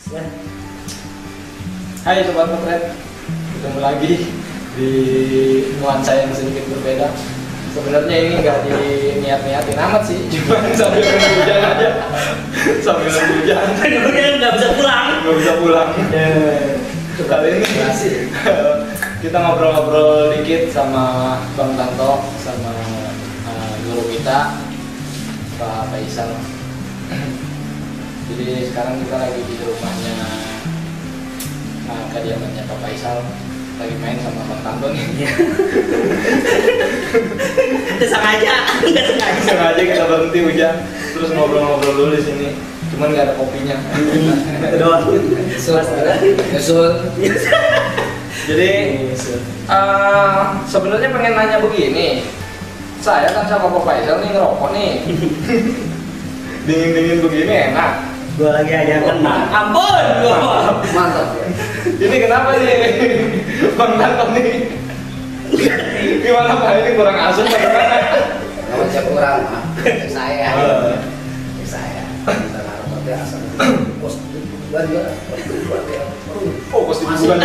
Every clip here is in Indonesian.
Ya. Hai Sobat Potret, ketemu lagi di nuansa yang sedikit berbeda. Sebenarnya ini nggak diniat-niatin amat sih, cuma sambil hujan aja. Sambil hujan. Kemudian nggak bisa pulang. Nggak bisa pulang. Kali ini kita ngobrol-ngobrol dikit sama Bang Tanto, sama guru kita, Pak Faisal. Jadi sekarang kita lagi di rumahnya, kediamannya Pak Faisal, lagi main sama Bang Tanto nih. Nggak sengaja. Sengaja kita berhenti hujan, terus ngobrol-ngobrol dulu di sini. Cuman nggak ada kopinya. Doang. Jadi sebenarnya pengen nanya begini. Saya kan sama Pak Faisal nih ngerokok nih. Dingin-dingin begini enak. Gua lagi aja kena. Ampun, gua. Mantap. Ini kenapa nih? Bang Tanto nih. Gimana Pak, ini kurang asam apa gimana? Kalau saya kurang, saya kita naruh kopi asam. Pos bukan juga. Oh, pasti bukan.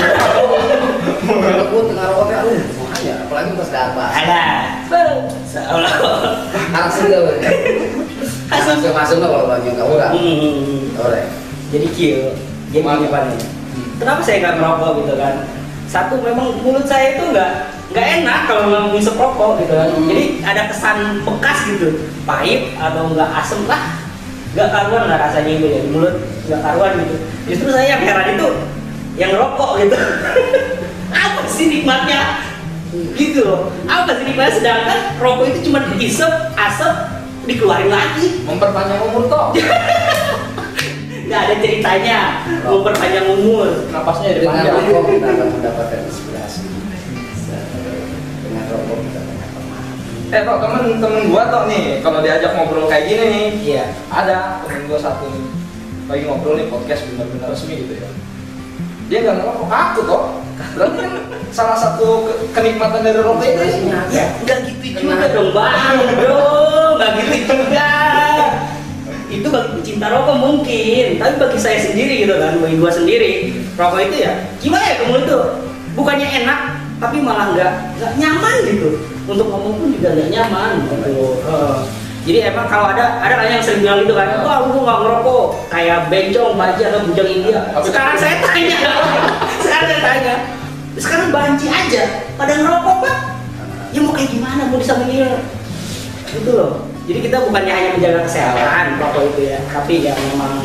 Aku tengah kopi aduh, makanya apalagi pas dapat. Ada. Seolah. Langsung tuh. Langsung lah kalau bagi enggak kurang. Ore. Jadi kill. Jadi gimana? Kenapa saya nggak merokok gitu kan? Satu, memang mulut saya itu nggak enak kalau ngisep rokok gitu kan. Jadi ada kesan bekas gitu, pahit atau nggak asem lah, nggak karuan lah rasanya itu ya di mulut, nggak karuan gitu. Justru saya yang heran itu yang rokok gitu. Apa sih nikmatnya? Gitu loh. Apa sih nikmatnya, sedangkan rokok itu cuma diisep, asap, dikeluarin lagi. Memperpanjang umur toh. Nggak ada ceritanya, memperpanjang umur. Napasnya jadi Dengan panjang. rokok kita akan mendapatkan inspirasi. Dengan rokok kita banyak teman. Pak, temen gua toh nih, kalau diajak ngobrol kayak gini nih, Iya. ada temen gua satu nih, lagi ngobrol nih podcast benar-benar resmi gitu ya. Dia nggak ngerokok, aku toh. Berarti kan salah satu kenikmatan dari rokok itu isinya. Ya, nggak gitu juga dong bang, bro, nggak gitu juga. Itu bagi pecinta rokok mungkin, tapi bagi saya sendiri gitu kan, bagi gua sendiri, rokok itu ya gimana ya, kamu itu bukannya enak, tapi malah nggak nyaman gitu. Untuk ngomong pun juga nggak nyaman gitu. Jadi emang kalau ada yang sering bilang gitu kan, wah lu nggak ngerokok, kayak bencong, baja atau bujang India. Sekarang saya tanya, sekarang banci aja, pada ngerokok pak, ya mau kayak gimana, mau disamain gitu loh. Jadi kita bukannya hanya menjaga kesehatan rokok itu ya, tapi ya memang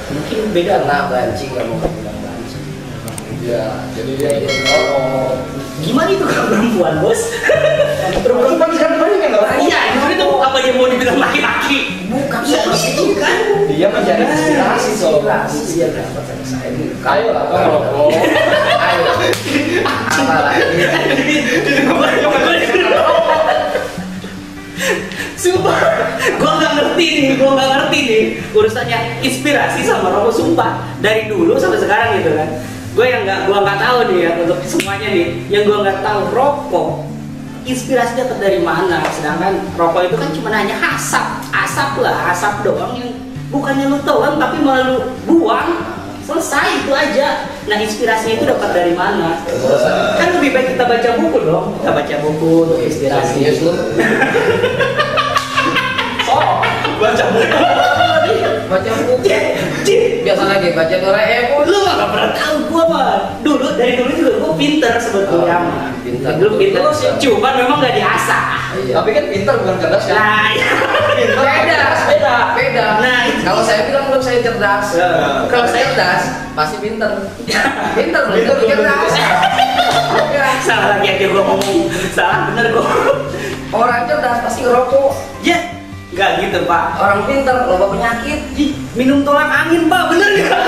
mungkin beda Karena banci nggak mau bilang banci. Iya, jadi dia ikut ngerokok. Gimana itu kalau perempuan bos? Perempuan sekarang banyak yang ngerokok. Iya, itu apa dia mau dibilang laki-laki? Bukan Ya seperti itu kan. Dia mencari inspirasi soal. Iya dapat sama saya ini. Ayo lah, kau ngerokok. Ayo. Apa lagi? Sumpah, gua nggak ngerti nih urusannya inspirasi sama rokok, sumpah dari dulu sampai sekarang gitu kan. Gua nggak tahu nih ya, untuk semuanya nih, yang gua nggak tahu rokok inspirasinya dapat dari mana. Sedangkan rokok itu kan cuma hanya asap doang yang bukannya lu telan tapi malah lu buang, selesai itu aja. Nah inspirasinya itu dapat dari mana? Kan lebih baik kita baca buku dong, kita baca buku untuk inspirasi. Serius lu? Baca buku. Baca buku. Cik, Biasa lagi baca Doraemon. lu mah gak pernah tahu gua mah. Dari dulu juga gua pinter sebetulnya. Pintar. Dulu pinter sih, cuman memang gak diasah. Iya. Tapi kan pintar bukan cerdas ya. Nah, ya. Beda. Nah, Kalau saya bilang belum saya cerdas. Kalau saya cerdas, pasti pintar. Pintar belum tentu cerdas. Ya. salah lagi aja gua ngomong. Salah bener gua. Orang cerdas pasti ngerokok. Ya, gak gitu pak. Orang pintar loba penyakit. Ih, minum tolak angin pak, bener gak?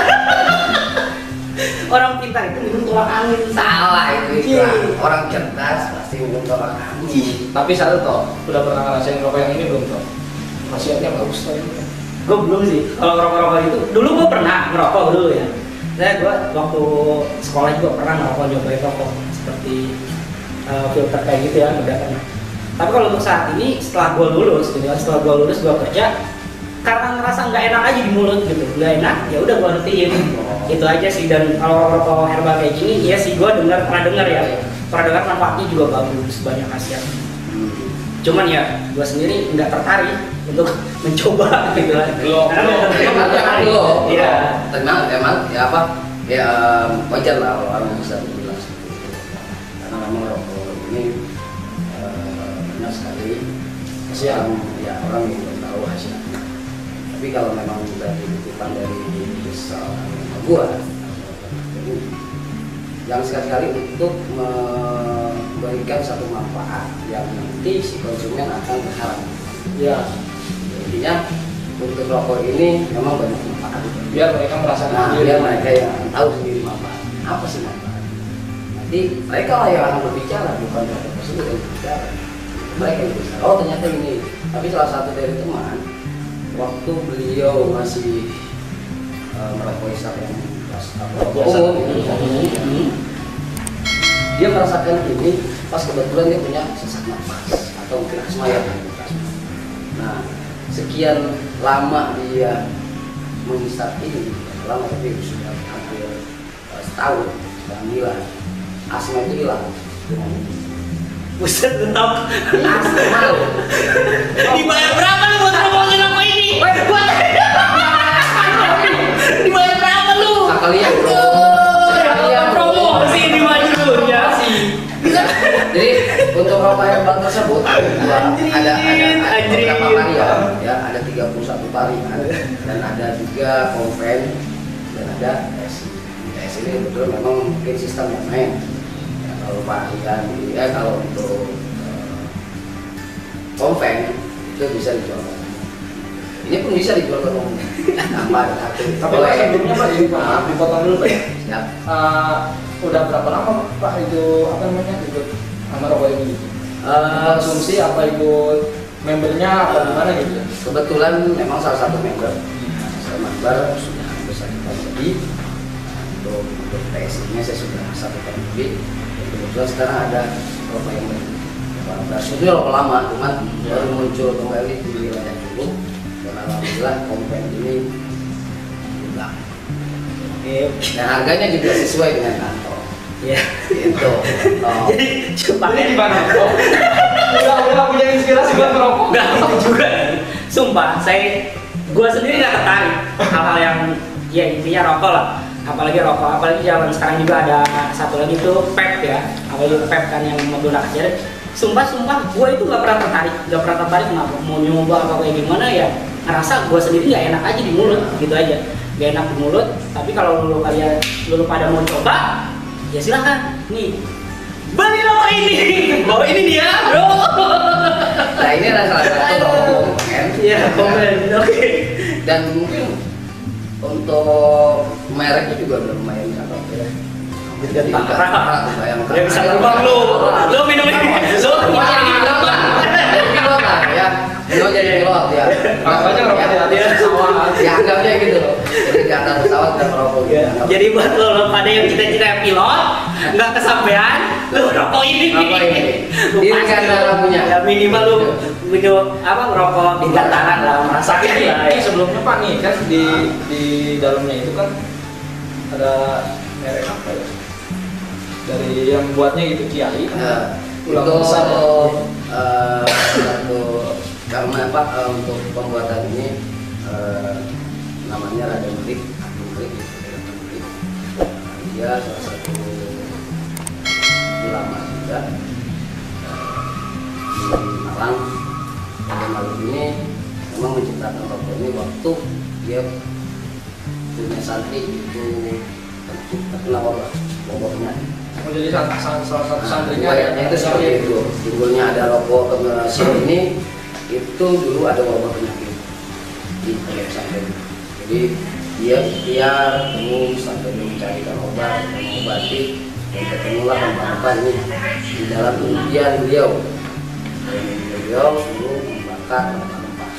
Orang pintar itu minum tolak angin. Salah itu. Iya. Orang cerdas pasti minum tolak angin. Tapi satu toh, udah pernah ngerasain rokok yang ini belum toh? Khasiatnya bagus toh ini. Gue belum sih. Kalau ngerokok itu, dulu gue pernah ngerokok dulu ya. Gue waktu sekolah juga pernah ngerokok, nyobain rokok seperti filter kayak gitu ya, udah kan. Tapi kalau untuk saat ini, setelah gue lulus gue kerja, karena ngerasa nggak enak aja di mulut gitu, nggak enak, ya udah gue berhentiin. Itu aja sih. Dan kalau rokok herbal kayak gini, ya sih gue pernah dengar manfaatnya juga bagus, banyak khasiat. Cuman ya gue sendiri nggak tertarik untuk mencoba gitu lah. Emang ya apa ya wajar lah orang bisa bilang seperti itu, karena memang rokok ini banyak sekali yang ya orang yang belum tahu hasilnya. Tapi kalau memang sudah dititipkan dari seorang gua, yang sekali-kali untuk memberikan satu manfaat yang nanti si konsumen akan berharap. Ya, Intinya untuk rokok ini memang banyak manfaat. biar mereka merasakan Nah, sendiri. biar mereka yang tahu sendiri manfaat. Apa sih manfaat? Nanti mereka lah yang akan berbicara, bukan rokok tersebut yang berbicara. Mereka yang berbicara. Oh ternyata ini. Tapi salah satu dari teman, waktu beliau masih merokok isap yang umum, dia merasakan ini pas kebetulan dia punya sesak nafas atau mungkin asma ya. Nah, sekian lama dia menghisap ini, lama tapi sudah hampir setahun, sekarang hilang. Asma itu hilang dengan ini. Buset, tetap Asma loh. dibayar berapa lu buat ngomongin apa ini? Dibayar berapa lu? Sekalian bro. Promosi di maju ya sih. Jadi untuk rokok herbal tersebut ada beberapa varian, ya ada 31 varian dan ada juga konven dan ada S. S ini betul memang mungkin sistem yang main. Ya, kalau varian ya kalau untuk konven itu bisa dijual. Ini pun bisa dijual ke umum. Tanpa ada kartu. Tapi Pak, sebelumnya Pak, maaf dipotong dulu Pak. Ya. Udah berapa lama Pak itu apa namanya ikut sama rokok ini? Konsumsi apa ikut membernya apa gimana gitu? Kebetulan memang salah satu member. Saya member sudah besar lebih. Untuk PSI-nya saya sudah 1 tahun lebih. Dan kebetulan sekarang ada rokok yang sebetulnya rokok lama, cuman baru muncul kembali di wilayah dulu. Dan alhamdulillah kompen ini hilang. Dan harganya juga sesuai dengan kantong. Iya. Gitu. Oh. Jadi coba Ini gimana? Udah punya inspirasi buat merokok? nggak gitu juga. Sumpah, gua sendiri nggak tertarik hal-hal yang ya intinya rokok lah. Apalagi rokok, apalagi zaman sekarang juga ada satu lagi tuh vape ya. Apalagi vape kan yang menggunakan jaring. Sumpah, gua itu nggak pernah tertarik kenapa mau nyoba apa kayak gimana ya. Ngerasa gua sendiri nggak enak aja di mulut, gitu aja. Gak enak di mulut. Tapi kalau lu pada mau coba, ya silahkan. Nih, beli rokok ini. Oh ini dia, bro. Nah ini adalah salah satu rokok konven. Iya, komen. Oke. Dan mungkin untuk mereknya juga udah lumayan cakep ya. Jadi bayangkan. Ya bisa terbang lu minum ini. Lu Mau jadi pilot lah. Jadi pilot lah ya. Mau jadi pilot ya. Makanya rokok di atas pesawat. Ya anggapnya gitu loh. Jadi di atas pesawat dan merokok gitu. Jadi buat lo pada yang cita-cita pilot nggak kesampaian, lu rokok ini. Rokok ini. Lu Ini pasti karena lampunya. ya minimal lu minum apa ngerokok di gantaran lah merasakan Tapi lah. ini sebelumnya Pak nih kan di dalamnya itu kan ada merek apa ya? Dari yang buatnya gitu Kiai. Ulang Untuk besar ya. karena apa untuk pembuatan ini namanya Raden Melik, dia salah satu ulama juga di Malang. Raden Melik ini memang menciptakan rokok ini waktu dia punya santri itu terkena wabah penyakit. Menjadi salah satu santrinya Riwayatnya itu seperti itu. Timbulnya ada rokok komersial ini itu dulu ada wabah penyakit di pesantren. Jadi dia ikhtiar terus sampai mencarikan obat dan mengobati dan ketemulah rempah-rempah ini di dalam impian beliau. Dan beliau dulu membakar rempah-rempah.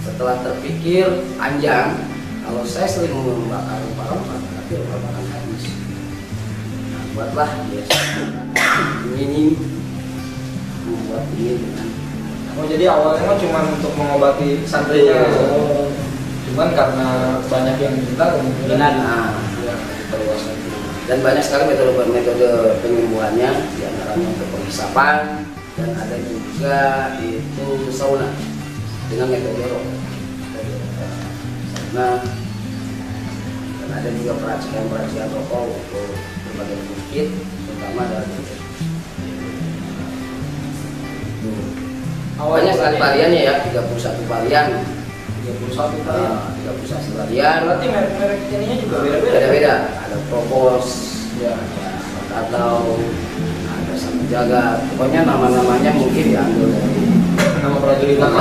Setelah terpikir panjang, kalau saya sering membakar rempah-rempah, tapi rempah-rempah akan habis. Buatlah dia ini membuat ini dengan Oh jadi awalnya mah cuma untuk mengobati santrinya. Cuman karena banyak yang minta kemungkinan ya diperluas lagi. Dan banyak sekali metode penyembuhannya, diantaranya untuk penghisapan dan ada juga itu sauna dengan metode sauna, dan ada juga peracikan rokok untuk berbagai penyakit, terutama dari awalnya sekali variannya ya 31 varian. 31 varian. 31 varian. Berarti merek ininya juga beda-beda. Beda-beda. Ada Propos, ya, atau ada Sama Jaga. Pokoknya nama-namanya mungkin diambil dari nama prajurit apa?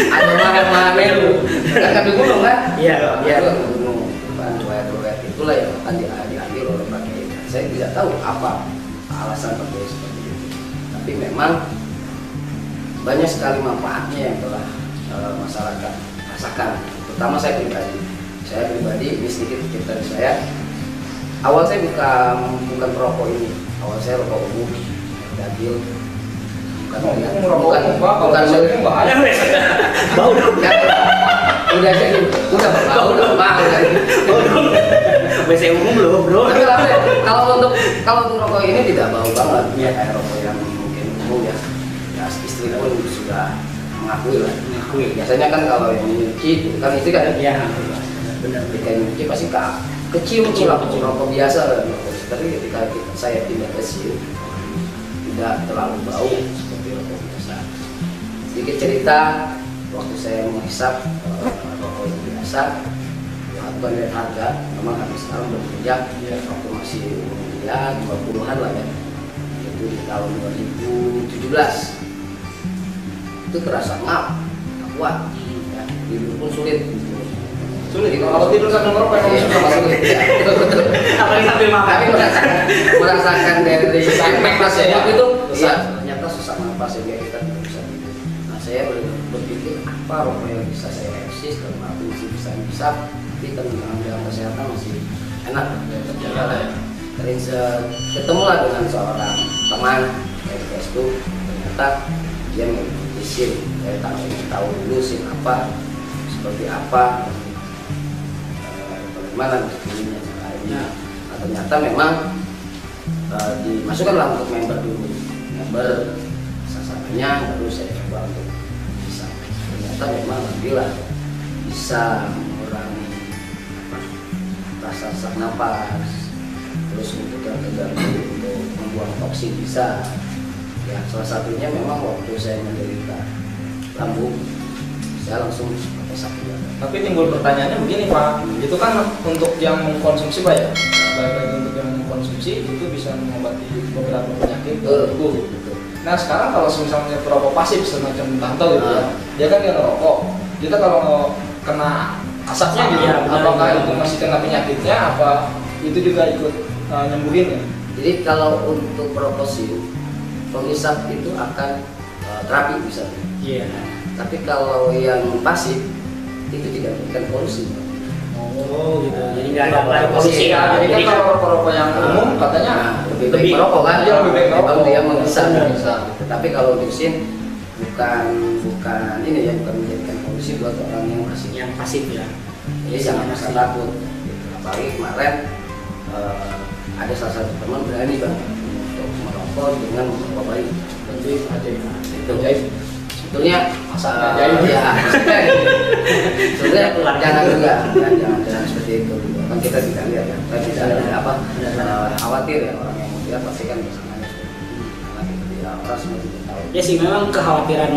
Ada bahan-bahan itu. Kan di gunung kan? Iya. Iya, di gunung. Bahan cuek-cuek itulah yang akan diambil oleh pakai. Saya tidak tahu apa alasan pakai seperti itu. Tapi memang banyak sekali manfaatnya yang telah masyarakat rasakan, terutama saya pribadi ini sedikit cerita dari saya. Awal saya bukan perokok ini, awal saya rokok umum, dagil, bukan bau dong, udah bau dong, WC umum belum bro. tapi kalau untuk rokok ini tidak bau banget, ya kayak rokok yang mungkin umum ya. Istri pun sudah mengakui lah. Biasanya kan kalau yang nyuci kan istri kan ya benar. Ketika nyuci pasti kecium rokok biasa lah. Tapi ketika saya pindah ke sini tidak terlalu bau seperti rokok biasa. Sedikit cerita waktu saya menghisap rokok yang biasa, bukan dari harga, memang harga sekarang berbeda. Waktu masih ya 20-an lah ya. Itu di tahun 2017. Itu terasa ngap, kuat, ya, tidur pun sulit. Kalau tidur sambil ngerokok emang sulit. Betul. Apalagi sambil makan. Tapi merasakan dari nafas ya itu, ya ternyata susah nafas sehingga kita tidak bisa tidur. Nah saya berpikir apa rokok yang bisa saya eksis dan masih bisa tapi dalam kesehatan masih enak terjaga ya. Terus ketemulah dengan seorang teman dari Facebook, ternyata dia mengikuti SIM. Saya tahu dulu SIM apa, seperti apa, bagaimana ininya caranya. Nah, ternyata memang dimasukkanlah untuk member dulu, member sasarannya, baru saya coba untuk bisa. Ternyata memang alhamdulillah bisa mengurangi rasa sesak napas, terus untuk yang terganggu untuk membuang toksin bisa. Ya, salah satunya memang waktu saya menderita lambung, saya langsung pakai sakit. Tapi timbul pertanyaannya begini Pak, itu kan untuk yang mengkonsumsi Pak ya, baik untuk yang mengkonsumsi itu bisa mengobati beberapa penyakit tubuh. Nah sekarang kalau misalnya perokok pasif semacam Tanto gitu ya, dia kan yang ngerokok, kita kalau kena asapnya gitu, apakah itu masih kena penyakitnya, apa itu juga ikut nyembuhin ya? Jadi kalau untuk perokok sih penghisap itu akan terapi bisa. Iya. Tapi kalau yang pasif itu tidak memberikan polusi. Oh gitu. Jadi nggak ada polusi ya. Jadi kan kalau perokok yang umum katanya lebih baik merokok kan? Iya lebih baik merokok. Dia menghisap. Tetapi kalau dioxin bukan ini ya, bukan menjadikan polusi buat orang yang pasif. Yang pasif ya. Jadi jangan merasa takut. Apalagi kemarin ada salah satu teman berani banget untuk merokok dengan merokok bayi. Itu ajaib. Sebetulnya ya sebetulnya jangan seperti itu. Kan kita tidak lihat ya, kita tidak ada apa khawatir ya orang yang melihat pasti kan bersamanya karena kita tidak orang semua tidak tahu. Ya sih memang kekhawatiran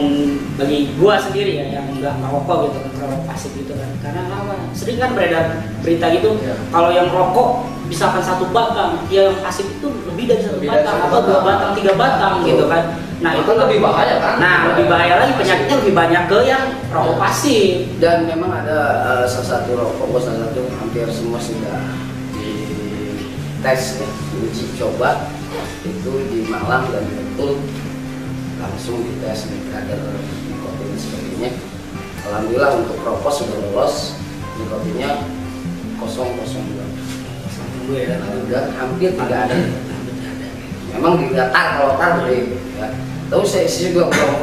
bagi gua sendiri ya yang nggak merokok gitu kan, perokok pasif gitu kan. Karena apa? Sering kan beredar berita gitu, kalau yang rokok misalkan 1 batang, yang pasif itu lebih dari 1 batang atau 2 batang, 3 batang gitu kan. Nah itu lebih bahaya kan? Nah lebih bahaya lagi, penyakitnya lebih banyak ke yang rokok pasif. Dan memang ada salah satu rokok, salah satu hampir semua sudah dites ya, diuji coba itu di Malang dan betul langsung dites kadar nikotin sebagainya. Alhamdulillah untuk rokok sudah lolos, nikotinnya 0,02. Udah hampir tidak ada. memang dilihat kalau tar boleh ya. Tapi saya juga belum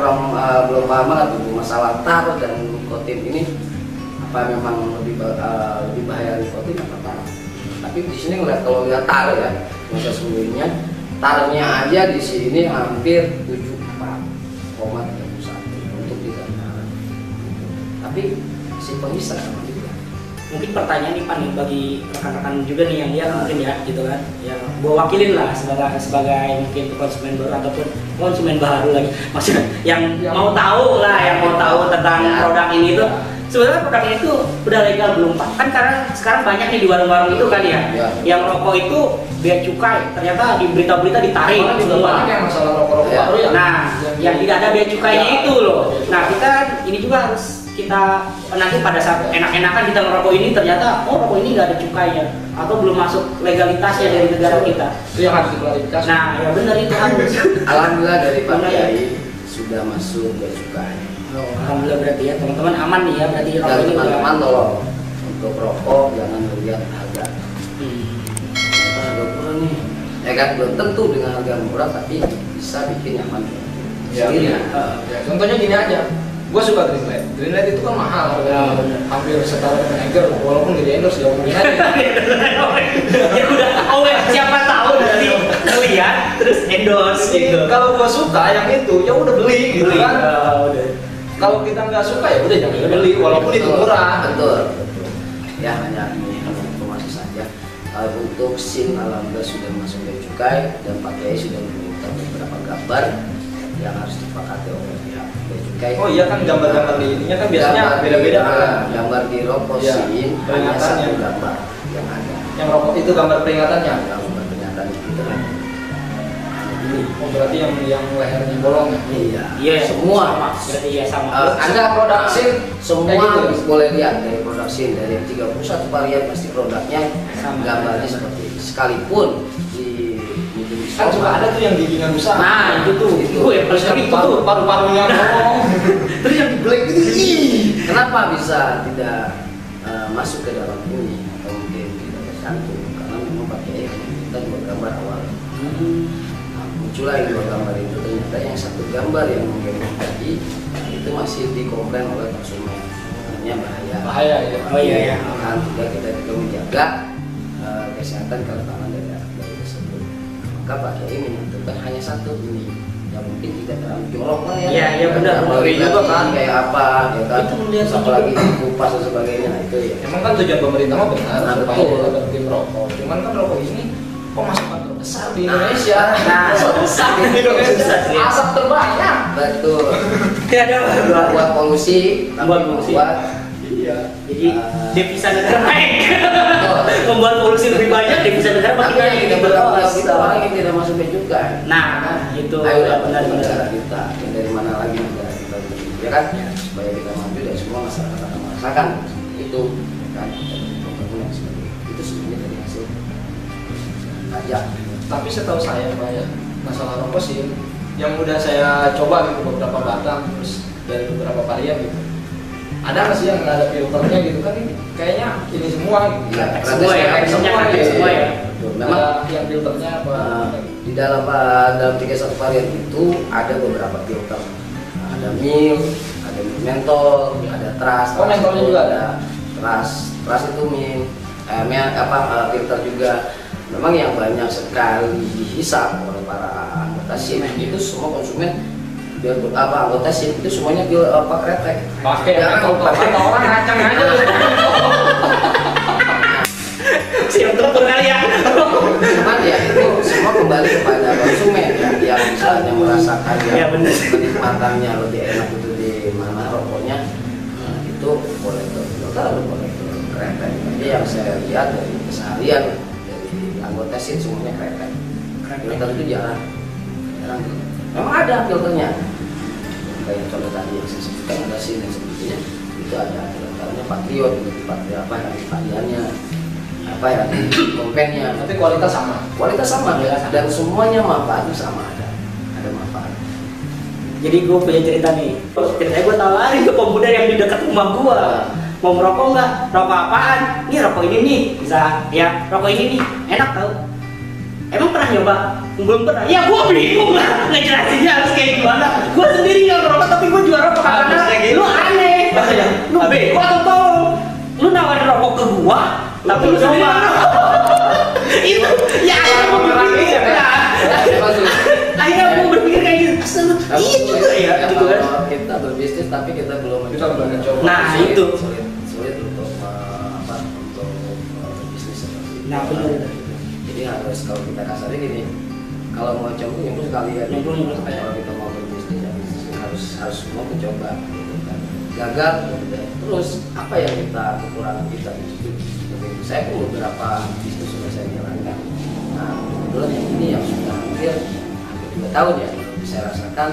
paham banget tuh masalah tar dan nikotin ini, apa memang lebih bahaya nikotin apa tar. Tapi di sini ngeliat kalau lihat tar ya, yang sesungguhnya tarnya aja di sini hampir 74,31 untuk di dalam. Tapi si pengisap sama juga. Mungkin pertanyaan nih Pak nih bagi rekan-rekan juga nih yang lihat mungkin ya gitu kan, yang gua wakilin lah sebagai mungkin konsumen baru ataupun konsumen baru lagi, maksudnya yang mau tahu lah, yang mau tahu tentang produk ini tuh sebenarnya produk ini tuh udah legal belum Pak? Kan karena sekarang banyak nih di warung-warung itu kan ya, yang rokok itu bea cukai, ternyata di berita-berita ditarik semua. Yang masalah rokok-rokok baru ya. Nah, yang tidak ada bea cukainya itu loh. Nah, kita ini juga harus kita nanti pada saat enak-enakan kita merokok ini ternyata rokok ini nggak ada cukainya atau belum masuk legalitasnya dari negara kita. Itu yang harus diklarifikasi. Nah, ya benar itu harus. Alhamdulillah dari Pak Kiai sudah masuk bea cukai. Alhamdulillah berarti ya teman-teman aman nih ya berarti rokok Dan ini teman-teman tolong untuk rokok jangan melihat harga. Harga murah nih, ya kan belum tentu dengan harga murah tapi bisa bikin nyaman. Ya, Sendiri. ya, contohnya gini aja, gue suka Greenlight. Greenlight itu kan mahal, hampir setara dengan Eger, walaupun di endorse jauh lebih aja. Ya udah, siapa tahu nanti ngeliat terus endorse gitu. Kalau gue suka yang itu, ya udah beli gitu kan. Kalau kita nggak suka ya udah jangan beli, walaupun itu murah. Betul. Ya hanya ini informasi saja. Untuk SIM alhamdulillah sudah masuk bea cukai dan Pak Kiai sudah meminta beberapa gambar yang harus disepakati oleh pihak bea cukai. Oh iya kan gambar-gambar di ininya kan biasanya beda-beda kan. Gambar di rokok Ya, SIM hanya peringatannya. satu gambar yang ada. Yang rokok itu gambar peringatannya. Gambar peringatan itu kan. Ini. Oh berarti yang lehernya bolong ya? Iya. Iya, Semua. sama. Berarti ya sama. Ada produk SIM semua Kayak gitu ya? boleh lihat dari produk SIM dari 31 varian pasti produknya Sama. gambarnya seperti itu. Sekalipun di Kan suka ada tuh yang giginya rusak. Nah, itu tuh. Itu yang paling sering itu tuh. Paru-parunya bolong. Terus yang di black itu Kenapa bisa tidak masuk ke dalam ini atau mungkin tidak tercantum karena memang pakai kita dua gambar awal. Nah, muncullah yang dua gambar itu ternyata yang satu gambar yang menggambar tadi itu masih dikomplain oleh konsumen. Hanya bahaya. Bahaya ya. Oh iya ya. Kan tidak kita juga menjaga kesehatan kerentanan dari tersebut. Maka Pak Kiai menentukan hanya satu ini yang mungkin tidak terlalu jorok lah ya. Iya, iya, benar. Ngeri juga kan kayak apa ya kan. Itu melihat Terus apalagi kupas dan sebagainya nah, itu ya. Emang kan tujuan pemerintah mah benar Nah, supaya betul. kita berhenti merokok. Cuman kan rokok ini kok masukan terbesar di Indonesia. Nah, besar di Susah Indonesia. sih. Asap terbanyak. Betul. Tidak ada. Buat polusi, tapi Buat polusi. membuat Iya. Jadi devisa negara naik. Membuat polusi lebih banyak, devisa negara tapi makin yang naik. tidak bertanggung kita orang yang tidak masuk bea cukai. Nah, itu Ayo benar-benar. negara kita, yang dari mana lagi negara kita ya kan? Supaya kita maju dan semua masyarakat akan merasakan itu kan pembangunan sebagainya. Itu sebenarnya dari hasil pajak. Tapi setahu saya Pak ya, masalah rokok sih yang udah saya coba gitu beberapa batang terus dari beberapa varian gitu. Ada nggak sih yang nggak ada filternya gitu kan ini kayaknya ini semua gitu. Iya, Semua ya, praktis semua semua, ya, semua ya. Betul. Memang Memang yang filternya apa? di dalam 31 varian itu ada beberapa filter. Ada mil, ada mil mentol, ada trust. Oh, mentolnya juga ada. Trust itu mil, filter juga. Memang yang banyak sekali dihisap oleh para anggota SIM itu semua konsumen biar anggota SIM itu semuanya kretek. Pakai Jangan kata orang ngacang aja. Siap tempur kali ya. Cuman ya itu semua kembali kepada konsumen ya, yang misalnya merasakan Ya, benar. kenikmatannya lebih enak itu di mana rokoknya itu boleh ke filter atau boleh ke kretek. Jadi yang saya lihat dari keseharian dari anggota SIM semuanya kretek. Filter itu jarang. Memang ada filternya. Kayak contoh tadi yang saya sebutkan ada SIM yang sebetulnya itu ada filternya Patriot, apa yang variannya apa ya kompennya, Tapi kualitas sama. kualitas sama ya dan semuanya manfaatnya sama ada manfaat. Jadi gue punya cerita nih. Ceritanya gue tawarin ke pemuda yang di dekat rumah gue. Mau merokok nggak? Rokok apaan? Nih rokok ini nih, bisa ya. Rokok ini nih, enak tau. Emang pernah nyoba? Belum pernah. Ya gue bingung lah ngejelasinnya harus kayak gimana. Gue sendiri nggak ngerokok tapi gue jual rokok karena lu aneh. Makanya lu bego atau tolong. Lu nawarin rokok ke gua tapi lu sendiri nggak ngerokok. Itu ya akhirnya gue berpikir ya. Akhirnya gue berpikir kayak gitu. Iya juga ya gitu kan. Kita berbisnis tapi kita belum mencoba. Nah itu sulit untuk untuk bisnis seperti itu. Nah benar. Jadi harus kalau kita kasarnya gini, kalau mau coba nyemplung sekali ya. Kalau kita mau berbisnis ya harus mau mencoba. Gitu kan. Gagal ya udah. Terus apa yang kekurangan kita di situ? Saya pun beberapa bisnis sudah saya jalankan. Nah kebetulan yang ini yang sudah hampir 3 tahun ya saya rasakan.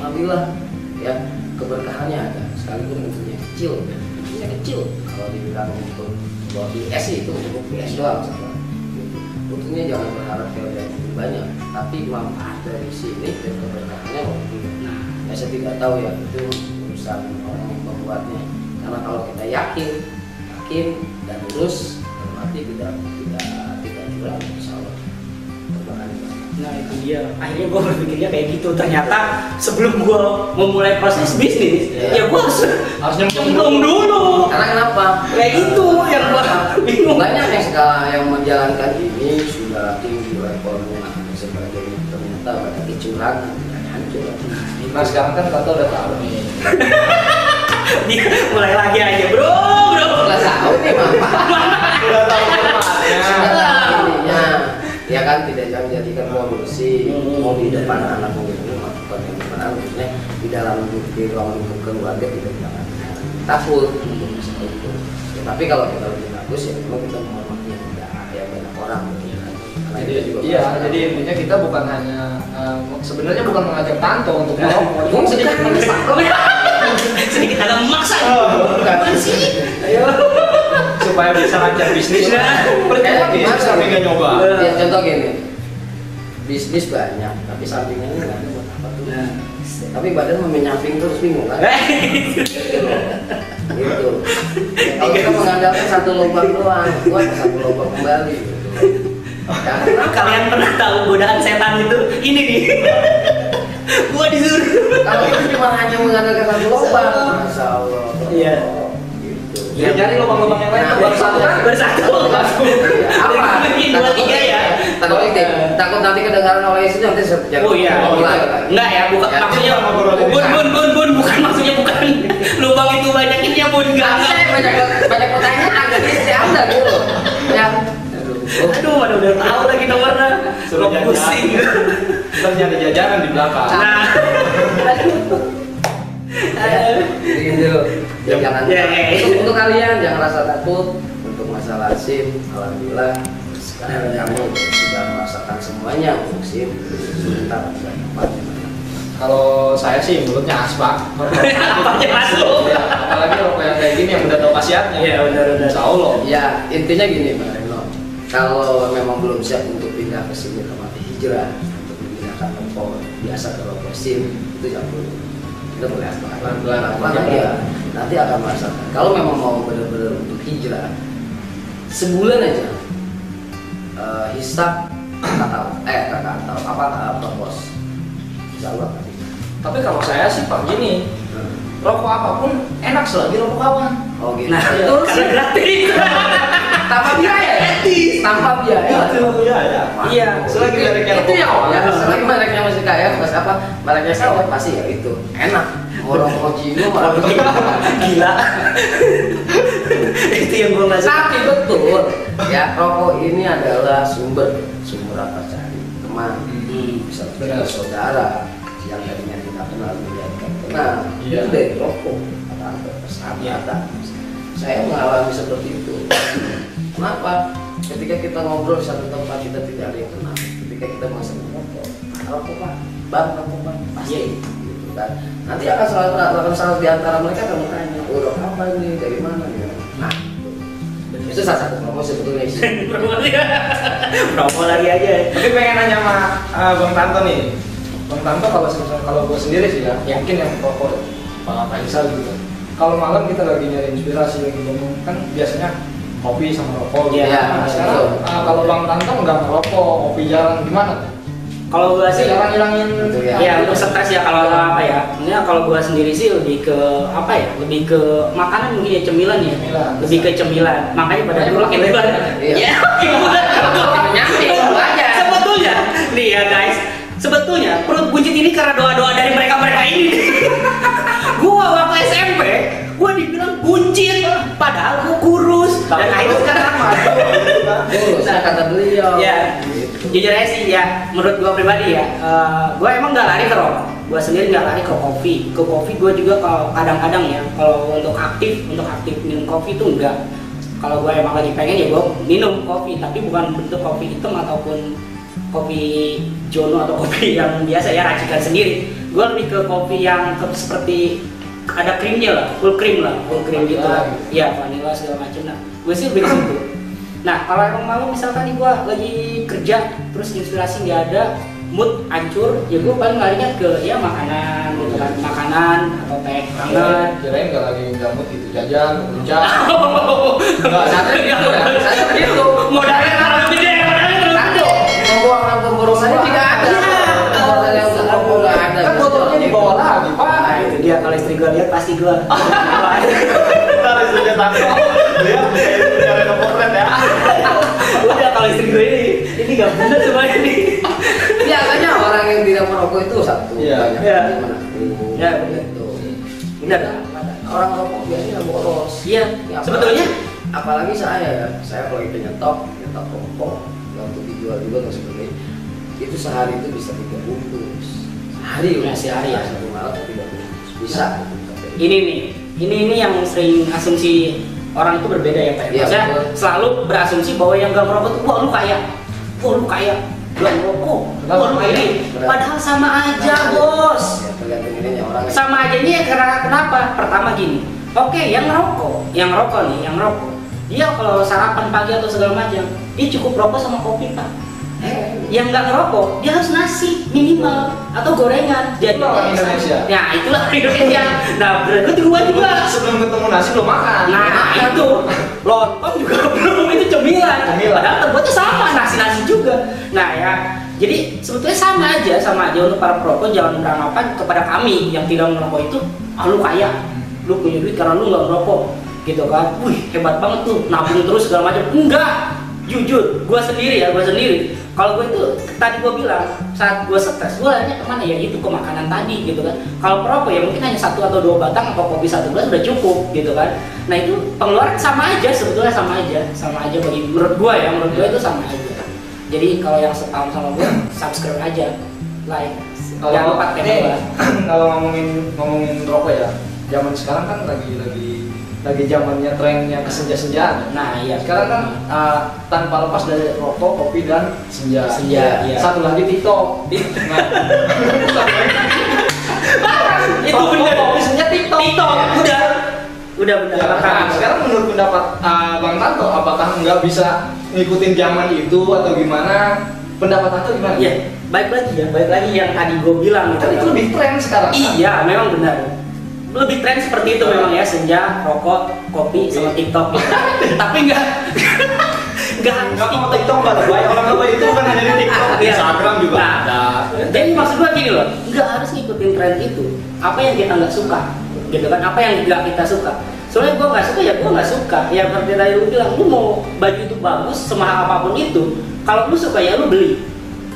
Alhamdulillah ya keberkahannya ada. Sekalipun bentuknya kecil. Kalau dibilang untuk body S itu cukup S doang sama. Untungnya jangan berharap yang lebih banyak, tapi manfaat dari sini dan keberkahannya mungkin. Ya saya tidak tahu ya itu urusan orang yang membuatnya. Karena kalau kita yakin dan lurus, berarti tidak curang, insya Allah keberkahan. Nah itu dia. Akhirnya gue berpikirnya kayak gitu. Ternyata sebelum gue memulai proses bisnis, ya gue harus nyemplung dulu. Karena kenapa? Kayak gitu yang gue bingung. Banyak yang menjalankan ini sudah tinggi levelnya sebagai ternyata ada kecurangan, hancur. Nah sekarang kan Tato udah tahu nih. Dia mulai lagi aja bro. Udah tahu nih Udah tahu manfaatnya. Intinya ya kan tidak menjadikan polusi mau di depan anak mau di rumah bukan di depan anak, maksudnya di dalam di ruang lingkup keluarga tidak jangan takut untuk seperti itu. Ya, tapi kalau kita lebih bagus ya memang kita menghormati yang banyak orang. Jadi intinya kita bukan hanya sebenarnya bukan mengajak Tanto untuk merokok, sedikit agak memaksa. Bukan sih. Ayo supaya bisa lancar bisnisnya. Kayak gimana tapi nggak nyoba. Ya contoh gini, bisnis banyak tapi sampingannya nggak ada buat apa tuh. Tapi badan menyamping terus bingung kan? Gitu. Ya, kalau kita mengandalkan satu lubang doang, buat satu lubang kembali. Gitu. Ya, Kalian pernah tahu godaan setan itu? Ini nih. Gua disuruh. kalau kita cuma hanya mengandalkan satu lubang, masya Allah. Iya. Gitu. Ya, cari lubang-lubang yang lain bersatu. Apa? Bikin 2-3 ya. Takut nanti kedengaran oleh istri nanti jadi. Oh iya. Enggak ya, bukan Ya, maksudnya. Bun, bukan maksudnya bukan. Lubang itu banyakin ya bun, enggak. Saya banyak pertanyaan dari istri Anda gitu. Ya. Aduh, mana udah tahu lagi nomornya. Suruh Lo pusing. Kita nyari jajanan di belakang. Nah. Gitu. Jangan untuk kalian jangan rasa takut untuk masalah SIM. Alhamdulillah sekarang kami sudah merasakan semuanya untuk SIM. Sebentar sudah dapat. Kalau saya sih mulutnya aspal. Apanya masuk? Apalagi rokok yang kayak gini yang udah tahu khasiatnya. Iya, benar. Insya Allah. Ya intinya gini Pak Reno, kalau memang belum siap untuk pindah ke sini tempat hijrah untuk menggunakan rokok biasa ke rokok SIM itu jangan dulu. Kita boleh pelan-pelan ya. Nanti akan merasakan. Kalau memang mau benar-benar untuk hijrah sebulan aja hisap kakak propos. Insya Allah. Tapi kalau saya sih Pak gini, rokok apapun enak selagi rokok kawan. Oh gitu. Nah, itu karena gratis. tanpa biaya. Tanpa biaya. Iya, selagi mereknya itu ya, rokok kawan. selagi mereknya masih kaya, mas apa mereknya sawit pasti ya itu enak. Rokok Cino malah Gila. Itu yang gue nggak suka. tapi betul ya rokok ini adalah sumber apa cari teman bisa Benar. saudara yang tadinya tidak kenal menjadikan kenal Iya. itu dari rokok atau persahabatan. Saya mengalami seperti itu. Kenapa? Ketika kita ngobrol di satu tempat kita tidak ada yang kenal. Ketika kita masuk rokok, rokok pak, bang rokok pak, pasti gitu kan. Nanti akan salah di antara mereka akan bertanya, oh rokok apa ini, dari mana ya? Nah, itu salah satu promosi sebetulnya sih. Promo lagi aja. Tapi pengen nanya sama Bang Tanto nih. Bang Tanto kalau gue sendiri sih ya, mungkin yang rokok Pak Faisal gitu. Kalau malam kita lagi nyari inspirasi lagi ngomong kan biasanya kopi sama rokok gitu. Iya, Nah, sekarang kalau Bang Tanto nggak ngerokok, kopi jarang, gimana tuh? Kalau gua sih Jarang ngilangin ya untuk stres ya, kalau apa ya, sebenarnya kalau gua sendiri sih lebih ke apa ya, lebih ke makanan mungkin ya, cemilan ya, Cemilan. lebih ke cemilan, makanya pada dulu makin lebar. Iya. Sebetulnya nih ya guys, sebetulnya perut buncit ini karena doa-doa dari mereka ini. Gua waktu SMP gua dibilang buncit, padahal gua kurus dan akhirnya sekarang Saya kata beliau. ya, Gitu. jujur aja sih ya, menurut gua pribadi ya, gua emang nggak lari ke rokok, gua sendiri nggak lari ke kopi. Ke kopi gua juga kalau kadang-kadang ya, kalau untuk aktif minum kopi tuh enggak. Kalau gua emang lagi pengen ya gua minum kopi, tapi bukan bentuk kopi hitam ataupun kopi Jono atau kopi yang biasa ya racikan sendiri. Gua lebih ke kopi yang seperti ada krimnya lah, full cream gitu lah. Ya vanilla segala macam. Nah, gue sih lebih ke situ. Nah, kalau emang malam misalkan nih gue lagi kerja, terus inspirasi nggak ada, mood hancur, ya gue paling larinya ke ya makanan, gitu kan, makanan atau teh hangat. Kirain nggak lagi gamut gitu, jajan, puncak. Nggak, saya gitu ya. Saya begitu. Modalnya terlalu gede, modalnya terlalu Nanti membuang pemborosannya tidak ada. Modal yang untuk rokok nggak ada. Kan botolnya dibawa lagi, Pak. Nah itu dia, kalau istri gue lihat pasti gue. Ntar istrinya takut. Lihat, bicara ke potret ya. Udah kalau istri gue ini nggak benar semuanya nih. Biasanya orang yang tidak merokok itu satu. Iya. Banyak Iya. yang menakut. Iya, Gitu. benar. Orang rokok biasanya boros. Iya, Ya, sebetulnya. apalagi saya ya, saya kalau itu nyetok rokok yang untuk dijual juga nggak seperti itu, sehari itu bisa 3 bungkus sehari. Ya, sehari ya. Satu malam 3 bungkus bisa. Ini yang sering asumsi orang itu berbeda ya Pak. Iya, Maksudnya betul. selalu berasumsi bahwa yang gak merokok tuh, wah lu kaya, gak merokok, wah lu ini. Padahal sama aja bos. Ya, tergantung ininya orang. Sama aja ini ya, karena kenapa? Pertama gini, oke yang ngerokok, dia kalau sarapan pagi atau segala macam, dia cukup rokok sama kopi Pak. Yang nggak ngerokok, dia harus nasi minimal atau gorengan. Jadi Itulah orang Indonesia. Ya itulah Indonesia. Nah berarti gua juga. Sebelum ketemu nasi belum makan. Nah itu lontong juga belum, itu cemilan. Padahal terbuatnya sama, nasi juga. Nah ya, jadi sebetulnya sama aja untuk para perokok. Jangan beranggapan kepada kami yang tidak merokok itu, lu kaya, lu punya duit karena lu nggak merokok, gitu kan? Wih hebat banget tuh, nabung terus segala macam. Enggak, jujur, gue sendiri. Kalau gue itu tadi gue bilang saat gue stres, gue larinya kemana ya, itu ke makanan tadi gitu kan. Kalau perokok ya mungkin hanya 1 atau 2 batang atau kopi 1 gelas udah cukup gitu kan. Nah itu pengeluaran sama aja sebetulnya, sama aja bagi menurut gue itu sama aja. Jadi kalau yang setahun sama gue, subscribe aja, like, jangan lupa tag gue. Kalau ngomongin rokok ya, zaman sekarang kan lagi zamannya trennya kesenja-senjaan. Nah iya. Sekarang kan tanpa lepas dari rokok, kopi dan senja. Iya. Satu lagi TikTok. Nah, Itu rokok, bener. kopi, senja, TikTok. Udah benar. Ya, nah, sekarang menurut pendapat Bang Tanto, apakah nggak bisa ngikutin zaman itu atau gimana? Pendapat Tanto gimana? Iya, baik lagi yang tadi gue bilang. Kan itu lebih tren sekarang. Iya, memang benar. Lebih tren seperti itu memang ya, senja, rokok, kopi, sama TikTok. Tapi nggak harus Nggak TikTok nggak lebay, orang lebay itu kan hanya di TikTok, di Iya. Instagram juga Nah, ada. Jadi maksud gue gini loh, nggak harus ngikutin tren itu. Apa yang kita nggak suka, gitu kan? Apa yang nggak kita suka. Soalnya gue nggak suka ya gue nggak suka. Ya seperti tadi lu bilang, lu mau baju itu bagus, semahal apapun itu, kalau lu suka ya lu beli.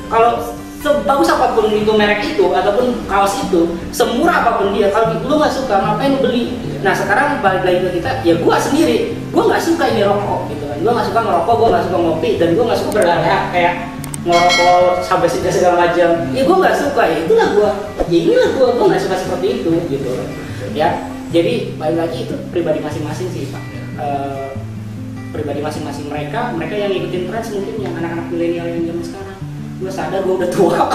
Kalau sebagus apapun itu merek itu ataupun kaos itu, semurah apapun dia, kalau lu nggak suka ngapain lu beli? Nah sekarang balik lagi ke kita, ya gua sendiri, gua nggak suka ini rokok gitu kan, gua nggak suka ngerokok, gua nggak suka ngopi, dan gua nggak suka berlarian kayak ngerokok sampai segala macam. Ya gua nggak suka, ya itulah gua, ya inilah gua nggak suka seperti itu gitu ya. Jadi balik lagi itu pribadi masing-masing sih Pak. Pribadi masing-masing mereka yang ngikutin tren mungkin yang anak-anak milenial yang zaman sekarang. Gue sadar gue udah tua.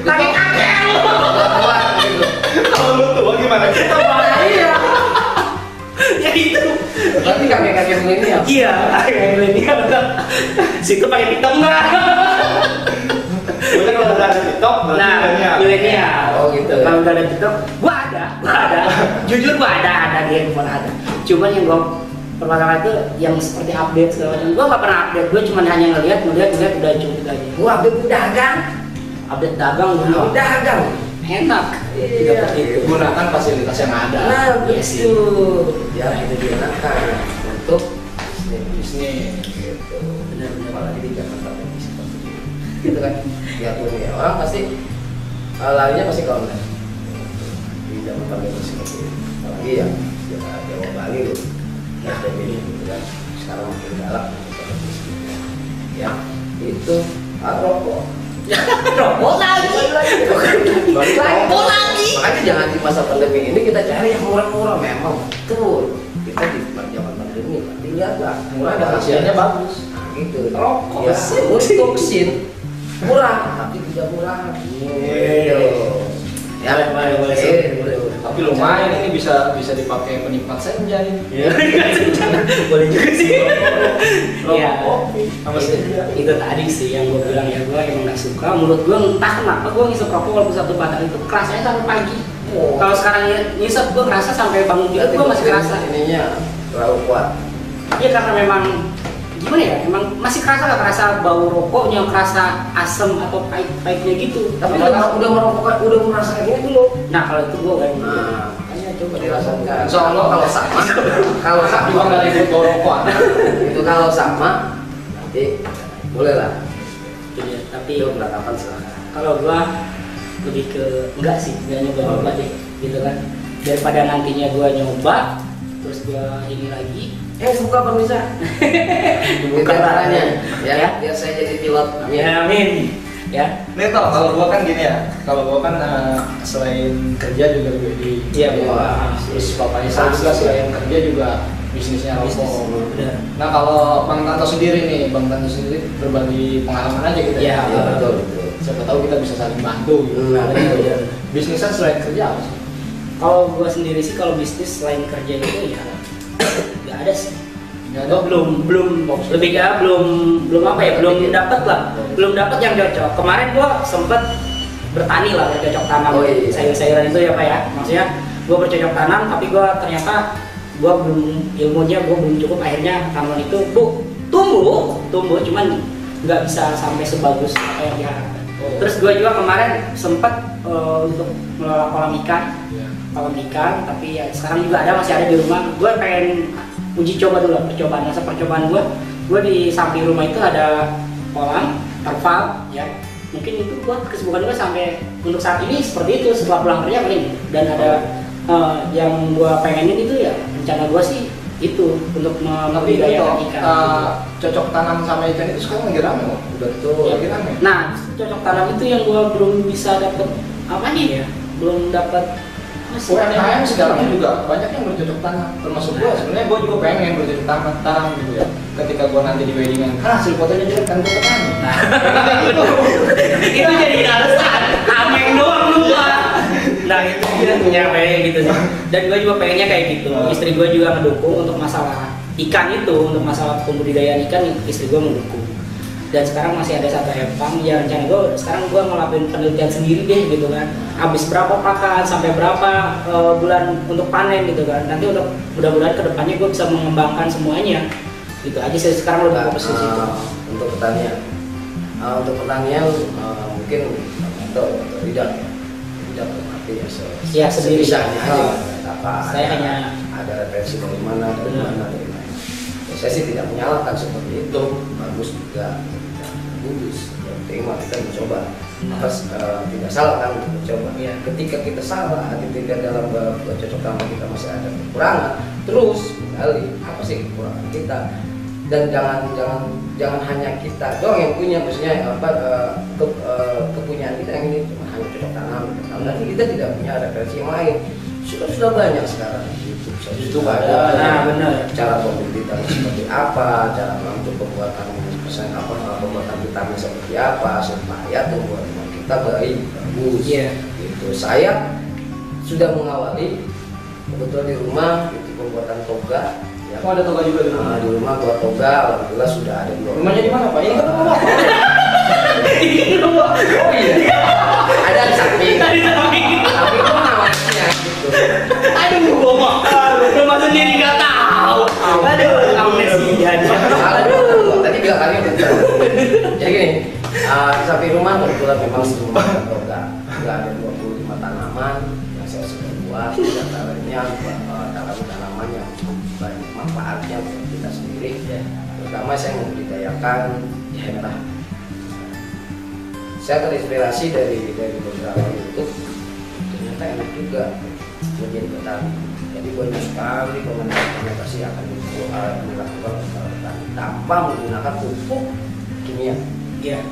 Kakek Kalau lu tua gimana? Kita iya. Ya itu. Tapi kakek-kakek milenial. Iya, kakek milenial. Situ pakai TikTok nggak? Udah kalau udah ada TikTok berarti Nah, milenial. Oh, gitu. Kalau udah ada TikTok, gua ada. Jujur gua ada di handphone ada. Cuman yang permasalahan itu yang seperti update segala macam. Gue nggak pernah update, gue cuma hanya ngeliat udah cukup aja. Gua update dagang. Update dagang dulu. Dagang. Enak. Iya. Gunakan fasilitas yang ada. Nah, Iya sih. betul. Ya itu digunakan untuk Bisnis. gitu. Benar-benar apalagi di Jakarta ini seperti itu. Gitu kan. Ya tuh ya orang pasti larinya pasti ke online. Di zaman pandemi seperti itu. Apalagi ya Jawa Bali loh. Nah, ini gitu kan. Sekarang makin galak ya itu rokok. Rokok lagi. Balik lagi. Rokok lagi. Makanya jangan di masa pandemi ini kita cari yang murah-murah memang betul. Kita di zaman pandemi tapi lihatlah murah dan Hasilnya bagus. Nah, gitu. Rokok Ya, sin. untuk sin murah tapi tidak murah. Gitu. Ya, Boleh. Tapi lumayan ini bisa dipakai penikmat senja ini. Boleh juga sih. Rokok Iya. kopi sama senja. Itu tadi sih yang gue bilang ya, gue emang gak suka. Menurut gue entah kenapa gue ngisep rokok walaupun satu batang itu kerasanya sampai pagi. Oh. Kalau sekarang ngisep gue ngerasa sampai bangun tidur Berarti gue masih kerasa. ininya terlalu kuat. Iya karena memang gimana ya, emang masih kerasa bau rokoknya, kerasa asem atau pahit-pahitnya gitu. Tapi udah merokok, udah merasakan ini dulu. Nah kalau itu gue kan. Nah, makanya coba dirasakan. Soalnya Kalau sama, kalau Juga sama, nggak ribut bawa rokok. itu kalau sama, nanti boleh lah. Iya, tapi Itu beranggapan silakan. kalau gue lebih ke enggak sih, enggak nyoba deh, gitu kan. Daripada nantinya gue nyoba, terus gue ini lagi. Buka pemirsa. Buka caranya, ya, Ya. biar saya jadi pilot. Ya amin. Ya. Nih toh, kalau gua kan gini ya, kalau gua kan selain kerja juga di Iya, Wah, terus bapaknya saya selain kerja juga bisnisnya Bisnis. rokok. Benar. Nah kalau Bang Tanto sendiri nih, Bang Tanto sendiri berbagi pengalaman aja gitu Iya, Ya, betul, betul. Siapa tahu kita bisa saling bantu gitu. Nah, betul. Bisnisnya selain kerja apa sih? Kalau gue sendiri sih kalau bisnis selain kerja itu ya nggak ada sih. Nggak ada? Gue belum lebih ya belum apa ya, belum dapat lah, belum dapat yang cocok. Kemarin gue sempet bertani lah, bercocok tanam Oh, iya. sayur-sayuran itu ya Pak ya. Maksudnya gue bercocok tanam tapi gue ternyata gue belum ilmunya, gue belum cukup, akhirnya tanaman itu tumbuh cuman nggak bisa sampai sebagus apa yang diharapkan. Oh. Terus gue juga kemarin sempet untuk mengelola kolam ikan, tapi ya sekarang juga ada, masih ada di rumah. Gue pengen uji coba dulu, percobaan gue di samping rumah itu ada kolam terpal ya. Mungkin itu gue kesibukan gue sampai untuk saat ini seperti itu, setelah pulang kerja paling. Dan ada yang gue pengenin itu ya, rencana gue sih itu untuk Tapi membudidayakan itu ikan. cocok tanam sama ikan itu sekarang lagi rame kok. Betul. Lagi rame. Nah, cocok tanam itu yang gue belum bisa dapet apa nih ya, belum dapet UMKM sekarang juga banyak yang bercocok tanam, termasuk gue. Sebenarnya gue juga pengen bercocok tanam gitu ya. Ketika gue nanti di weddingan, kan hasil fotonya jelek kan gue petani. Nah, itu jadi alasan ameng doang lu Pak. Nah itu dia punya pengen gitu sih. Dan gue juga pengennya kayak gitu. Istri gue juga mendukung untuk masalah ikan itu, untuk masalah pembudidayaan ikan, istri gue mendukung. Dan sekarang masih ada satu empang, ya rencana gue sekarang gue ngelakuin penelitian sendiri deh gitu kan. Habis berapa pakan, sampai berapa bulan untuk panen gitu kan. Nanti untuk mudah-mudahan kedepannya gue bisa mengembangkan semuanya. Gitu aja sih sekarang lebih fokus di situ. Untuk pertanian, mungkin atau tidak berarti Ya, sendiri. sebisanya aja. Oh. Apa? Saya hanya ada referensi dari mana, dari Benar. mana, dari mana. Ya, saya sih tidak menyalahkan seperti itu, bagus juga, bagus. Yang penting mah kita mencoba. Maka tidak salah kan untuk mencoba. Iya. Ketika kita salah, ketika dalam bercocok tanam kita masih ada kekurangan, terus gali apa sih kekurangan kita. Dan jangan hanya kita doang yang punya, maksudnya kepunyaan kita yang ini cuma hanya cocok tanam. Nanti kita tidak punya referensi yang lain. Sudah banyak sekarang YouTube ada. Nah, benar. Cara pembibitan seperti apa, cara untuk pembuatan pembuatan vitamin seperti apa supaya tumbuhan kita baik bagus. Iya. Gitu. Saya sudah mengawali kebetulan di rumah itu pembuatan toga. Ya. Oh, ada toga juga di rumah. Nah, di rumah buat toga, alhamdulillah sudah ada 2. Rumahnya di mana Pak? Ini kan rumah Bapak. Oh iya. Ada di samping. Tadi samping. Tapi itu namanya gitu. Aduh, gua mah rumah sendiri nggak tahu. Aduh. Jadi gini, di samping rumah kebetulan memang rumah nggak ada 25 tanaman yang saya sudah buat. Di antaranya tanaman yang banyak manfaatnya buat kita sendiri. Terutama saya membudidayakan hemah. Saya terinspirasi dari beberapa YouTube, ternyata enak juga menjadi petani. Jadi banyak sekali komunikasi akan dilakukan petani tanpa menggunakan pupuk kimia. Iya.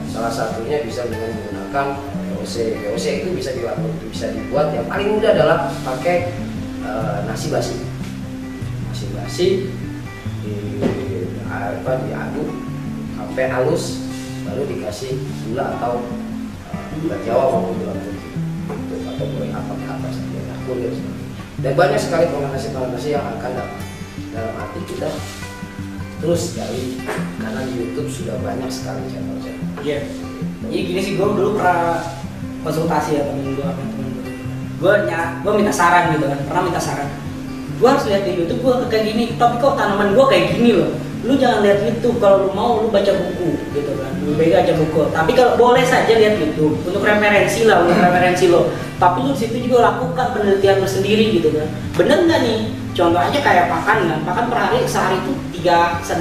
Salah satunya bisa dengan menggunakan VOC. VOC itu bisa dibuat yang paling mudah adalah pakai nasi basi. Nasi basi diaduk sampai halus, lalu dikasih gula atau gula Jawa maupun gula putih atau goreng apa saja, kulit. Dan banyak sekali komunikasi yang akan dalam arti kita terus gali karena di YouTube sudah banyak sekali channel-channel. Iya. Jadi gini sih, gue dulu pernah konsultasi ya temen gue minta saran gitu kan, pernah minta saran. Gue harus lihat di YouTube gue kayak gini, tapi kok tanaman gue kayak gini loh. Lu jangan lihat YouTube, kalau lu mau lu baca buku gitu kan, lebih baik aja buku. Tapi kalau boleh saja lihat YouTube untuk referensi lo. Tapi lu situ juga lakukan penelitian lu sendiri gitu kan. Bener nggak nih? Contoh aja kayak pakan kan, pakan per hari sehari itu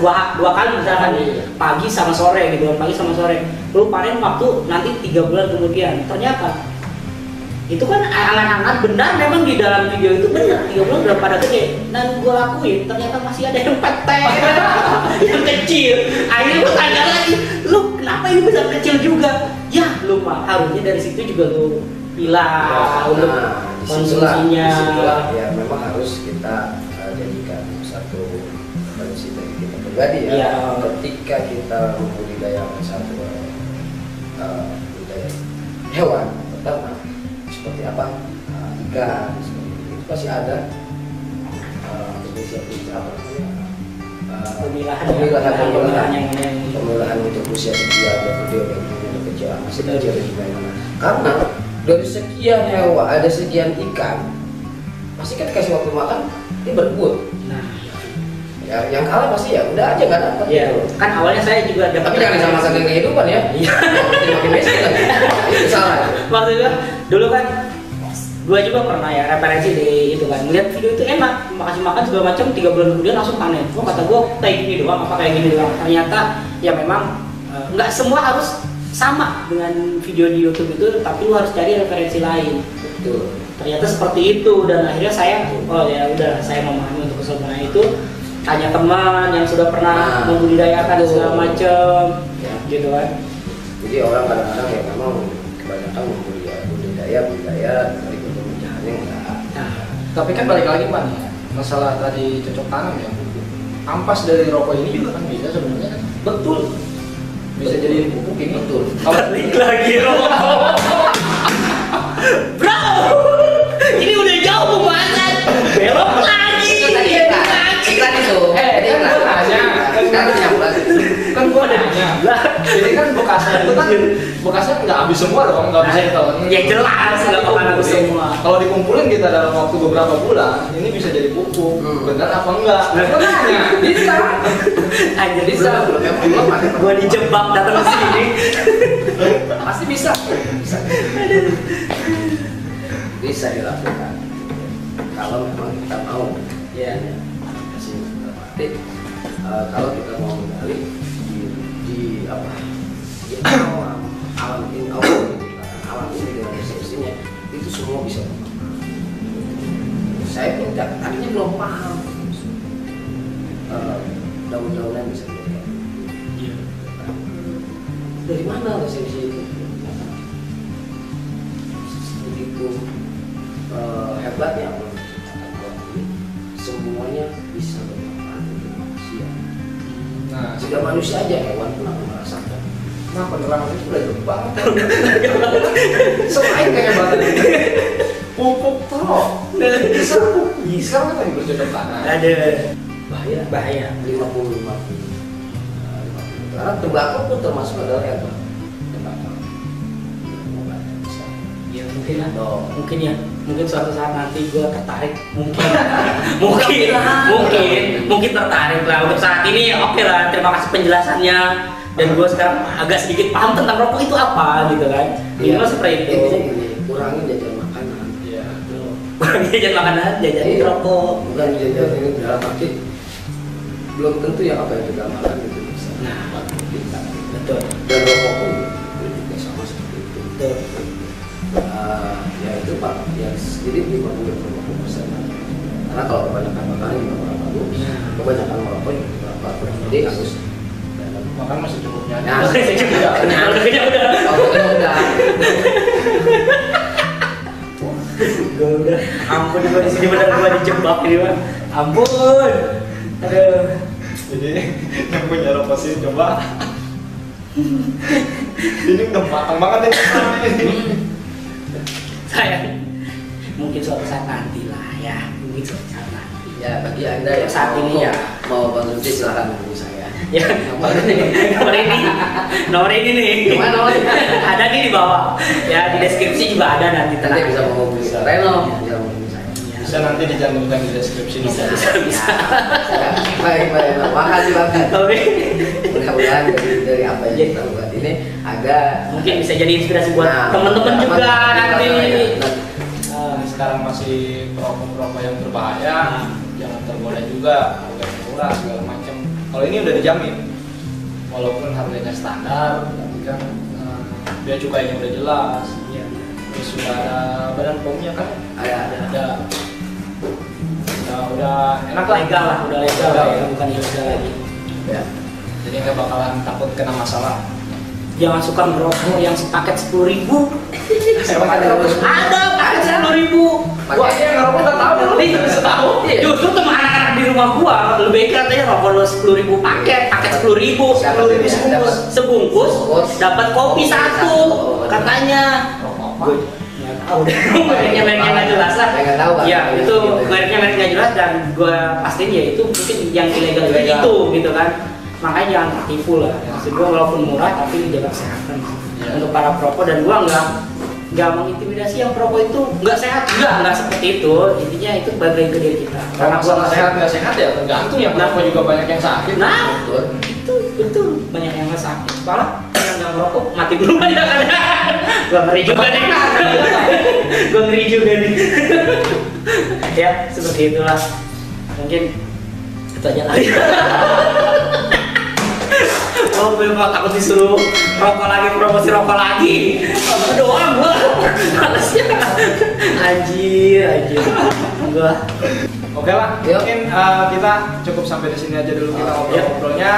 dua kali misalkan nih, pagi sama sore gitu kan, pagi sama sore. Lu panen waktu nanti 3 bulan kemudian. Ternyata itu kan angan-angan benar, memang di dalam video itu benar 3 bulan udah pada gede. Dan gue lakuin ternyata masih ada yang petek yang kecil. Akhirnya gue tanya lagi, lu kenapa ini bisa kecil juga? Ya lu mah harusnya dari situ juga lu pilah untuk konsumsinya. Ya memang harus kita jadikan satu prinsip dari kita pribadi ya. Ketika kita membudidayakan satu budidaya hewan pertama seperti apa, ikan itu pasti ada pemilahan untuk usia sekian, untuk kecil masih kecil gimana. Karena dari sekian hewan ada sekian ikan, pasti kan dikasih waktu makan dia berebut. Ya, yang kalah pasti ya udah aja nggak dapat. Iya. Kan awalnya saya juga dapat. Tapi jangan sama-sama kehidupan ya. Iya. Makin miskin kan. Itu salah. Maksudnya dulu kan gue juga pernah ya referensi di itu kan, ngeliat video itu enak, makasih makan segala macam, 3 bulan kemudian langsung panen. Gue kata gue kayak gini doang, apa kayak gini doang. Ternyata ya memang nggak semua harus sama dengan video di YouTube itu, tapi lu harus cari referensi lain. Betul. Ternyata seperti itu, dan akhirnya saya saya memahami untuk keseluruhan itu. Tanya teman yang sudah pernah membudidayakan dan segala macam, ya, gitu kan. Jadi orang kadang-kadang ya memang kebanyakan budidaya dari pekerjaannya enggak. Tapi kan balik lagi Pak nih, masalah tadi cocok tanam ya. Ampas dari rokok ini juga kan bisa sebenarnya kan. Betul. Bisa jadi pupuk ini. Betul. Balik lagi rokok. Bro, ini udah jauh pembahasan. Belok lagi. Iklan itu. Kan gua ada nanya. Jadi kan bekasnya nggak habis semua dong, nggak bisa ditelan. Ya jelas nggak akan habis semua. Kalau dikumpulin kita dalam waktu beberapa bulan, ini bisa jadi pupuk. Benar apa enggak? Gua nanya. Bisa. Aja bisa. Gua dijebak datang ke sini. Pasti bisa. Bisa dilakukan. Kalau memang kita mau. Ya. Kalau kita mau menggali di alam ini dengan resepsinya itu semua bisa. Saya pun tadinya belum paham daun-daunan bisa dilihat. Dari mana resepsi itu? Begitu hebatnya semuanya bisa bermanfaat untuk manusia. Nah, jika manusia aja hewan pun akan merasakan. Nah, penerangan itu udah jauh banget. Selain kehebatan ini, Pupuk pro. Bisa kan lagi bercocok tanam. Ada bahaya 50. Karena tembakau pun termasuk adalah herbal. Tembakau. Ya mungkin ya. Mungkin suatu saat nanti gue tertarik, mungkin tertarik lah. Untuk saat ini oke lah, terima kasih penjelasannya. dan gue sekarang agak sedikit paham tentang rokok itu apa gitu kan. Minimal seperti itu. Intinya gini, kurangi jajan makanan. Iya. Kurang jajan makanan, jajan rokok. Bukan jajan ini dalam arti belum tentu ya apa yang kita makan itu bisa. Nah, kita. betul. Dan rokok pun itu juga sama seperti itu. Betul. Ya itu Pak, ya sedikit 50%. Karena kalau kebanyakan makanan juga kurang bagus, kebanyakan merokok juga kurang bagus. Jadi harus Makan masih cukup nyanyi. Nah, Oke, saya juga. Nah, Udah, udah. udah. Gue udah. Ampun, gue di sini benar gue dijebak ini mah. Ampun. Aduh. Jadi yang punya rokok sih coba. Ini udah matang banget ini. Sayang. Mungkin suatu saat nanti lah ya. Mungkin suatu saat nanti. Ya bagi anda yang Saat ini ya. mau berhenti silahkan hubungi saya. Ya, nomor ini nih. Gimana nomornya? Ada nih di bawah. Ya di deskripsi juga ada nanti. Nanti bisa menghubungi Bisa. Reno, bisa menghubungi saya. Bisa nanti dicantumkan di deskripsi. Bisa. Ya, baik. Makasih banget. Oke. Mudah-mudahan dari apa yang kita buat ini ada Mungkin bisa jadi inspirasi buat Nah, teman-teman juga nanti. Sekarang masih perokok-perokok yang berbahaya, jangan tergoda juga, harganya murah segala macam. Kalau ini udah dijamin, walaupun harganya standar, tapi kan biaya cukainya udah jelas. Iya. Terus sudah ada badan POM-nya kan? ada. Udah enak lah. Legal lah, udah legal lah ya, bukan ilegal lagi. Ya. Jadi nggak bakalan takut kena masalah. Jangan suka merokok yang sepaket 10.000. Emang ada rokok? Ada paket 10.000. Gua aja yang ngerokok nggak tahu dulu. Setahu. Justru teman anak-anak di rumah gua lebih katanya rokok lu 10.000 paket 10.000. 10.000 sebungkus dapat kopi satu katanya. Rokok apa? Nggak tahu deh. Mereknya nggak jelas lah. Nggak tahu, Pak. Ya itu Gitu. mereknya nggak jelas dan gua pastiin ya itu mungkin yang ilegal itu gitu kan. Makanya jangan tertipu lah. Maksud gua walaupun murah tapi jaga kesehatan untuk para perokok, dan gua nggak mengintimidasi yang perokok itu nggak sehat, nggak seperti itu. Intinya itu bagian ke diri kita. Karena gua masalah sehat nggak sehat ya tergantung ya. Perokok juga banyak yang sakit. Nah, Betul. itu banyak yang nggak sakit. Malah yang nggak merokok mati dulu aja kan. Gua ngeri juga nih. Gua ngeri juga nih. Ya seperti itulah. Mungkin itu aja lah. Oh, gue mah takut disuruh rokok lagi, promosi rokok lagi. Apa doang gua. Malesnya. Anjir. Gua. Oke lah, Yuk. mungkin kita cukup sampai di sini aja dulu kita ngobrol-ngobrolnya.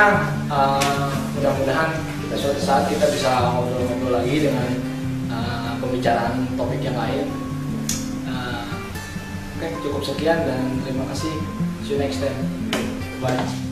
Mudah-mudahan suatu saat kita bisa ngobrol-ngobrol lagi dengan pembicaraan topik yang lain. Oke, cukup sekian dan terima kasih. See you next time. Bye.